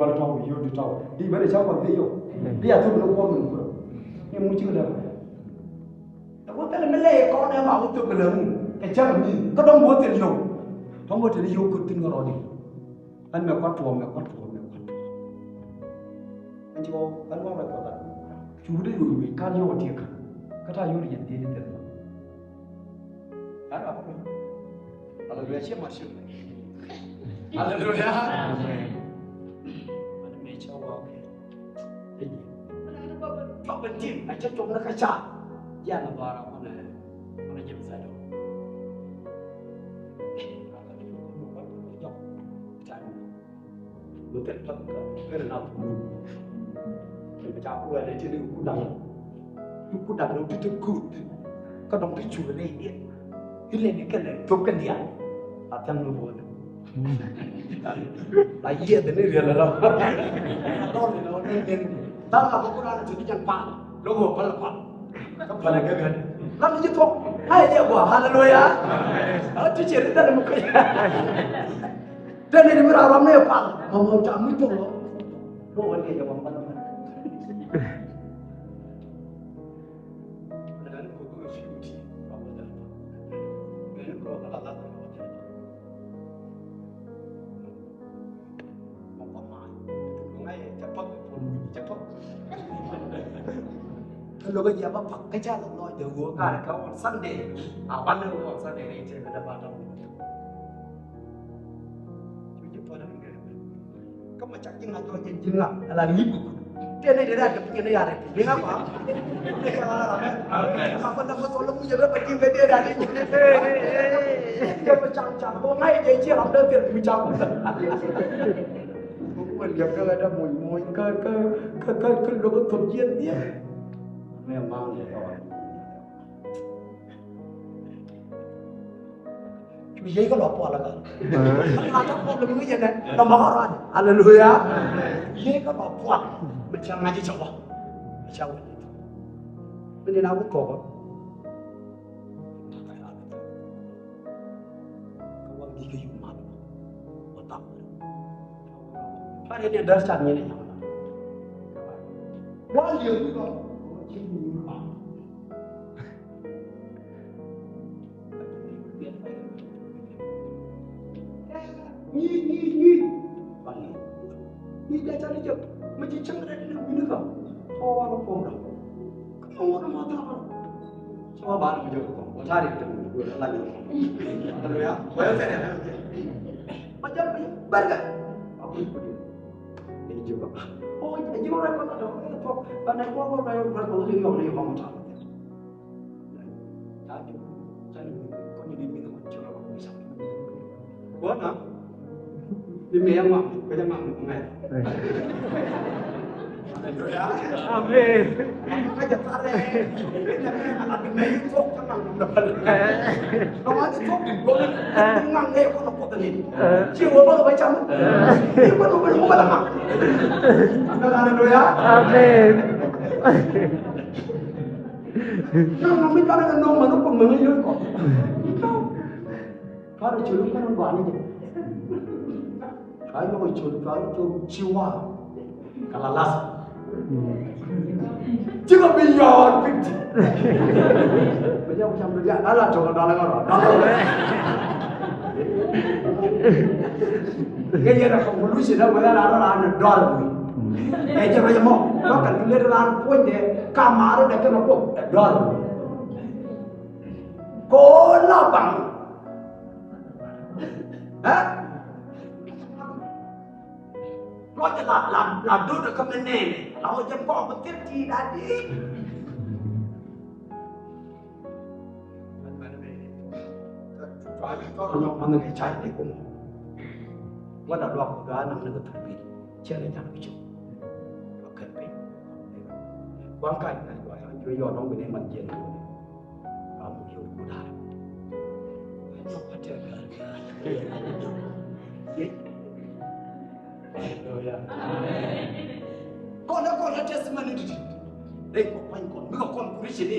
qual tau io di tau di bene ciao quando io dia tu non può non ni mu chi da ko ta le le ko na ma tu be le mu ke cha ni ko dong bo tin lo dong bo tin yo ko tin ngoro ni an me kwat tuo me kwat an ji ko an wa ko ta chu de yo mi ka yo ti ka ta yo ni yen de de an ba ko ala be chi ma chi Hallelujah. Amen. Mana mecha wa ke. Ei. Mana ba ba ba tim a cha chom na ka cha. Ya na ba ra mana. Mana jim sai do. Lu tet tak ke na tu. Ke cha ku le chi ni ku dang. Ku dang lu tu ku. Ka dong ti chu le ni. Hi le ni ke le tu ke dia. A tang lu bo. La iya de ni dia la. Don ni no ni. Ta la ko ra ni jan pa. Lo go pa la pa. Ka pa la ga ga. La ni ji thok. Hai dia wa hallelujah. A ti che ri ta mu ka. Dan ni mira ram ne pa. Ma mo cha mi to lo. Lo wa ni ja wa pa la. Dan ko ko fi uti. Ba ba da. Ni ko la la. Lo cái gì mà phật cái cha làm nói từ của cả cái on Sunday ban đầu on Sunday này trên là ba đồng chú giúp tôi đó có mà chắc chắn là tôi nhìn chừng là nghiệp cái này để ra được cái này ra đấy biết không ạ cái mà con đang có số lượng bây giờ nó phải chịu cái đây ra đi cái mà chẳng có ngay vậy chứ làm đơn tiền mình chẳng mình gặp cái là mùi cái lúc nó thuận nhiên nhéไม่เอามาเนี่ยก่อนช่วยก็หลอกปอดแล้วกันเราจะพูดเรื่องนี้ยังไงเรามาก่อนฮาเลลูยาเย่ก็หลอกปอดมันช่างงานที่ชอบไม่ช่างวันนี้เป็นในนาวุฒิก่อนก็วันนี้ก็อยู่มาว่าตับถ้าเรื่องเดินชันนี้เนี่ยว่าเรื่องนี้ก็นี่จะจะนี่จะมันจะช่างอะไรนี่นะก็เพราะว่าเราฟ้องเราก็มาว่ามาทำเราชาวบ้านมันจะฟ้องว่าท่านี้จะดูอะไรอยู่แต่เลยอ่ะไว้เสร็จแล้วมันจะไปบ้านกันเอาไปพูดนี่จะแบบโอ้ยไอ้ยี่ห้ออะไรก็ต้องพวกอันนั้นพวกอะไรมันบอกที่อยู่ในห้องทำใช่ใช่ก็ยังมีตัวเชื่อว่าไม่ใช่ว่านะđi mẹ mà cái cha mặn của mẹ amen cái chặt ra đây cái mẹ thuốc cho mặn đập nó nói cái thuốc đỉnh con ngang nghe con nó có tình chiều nó bao phải chấm nhưng mà nó không phải là mặn nó là rồi á amen nó mới cho nó nông mà nó còn mừng như còn có được chịu lúc nó quản đi cái nó chụp cái cho chiêu hoa cả là lát chứ còn bây giờ bây giờ không chăm được vậy đó là chỗ đó là đó cái gì là không có lúc gì đâu người ta là được đó rồi để cho bây giờ mong có cần cái lên là quên để cam má đó để cho nó cũng đó rồi cố lao bằng hả nóจะlàm đúng được không nên này nóจะcó một tiết chi đã đi có nó mà người trái đấy cũngว่าเราลองดูนะมันก็ถูกผิดเชื่อในทางพิจูเราเกิดเป็นวางกันนะว่าช่วยย้อนน้องไปในมันเย็นเราอยู่กูได้ต้องมาเจอกันcon testimony đi đây có quanh con mới có con quý sĩ đi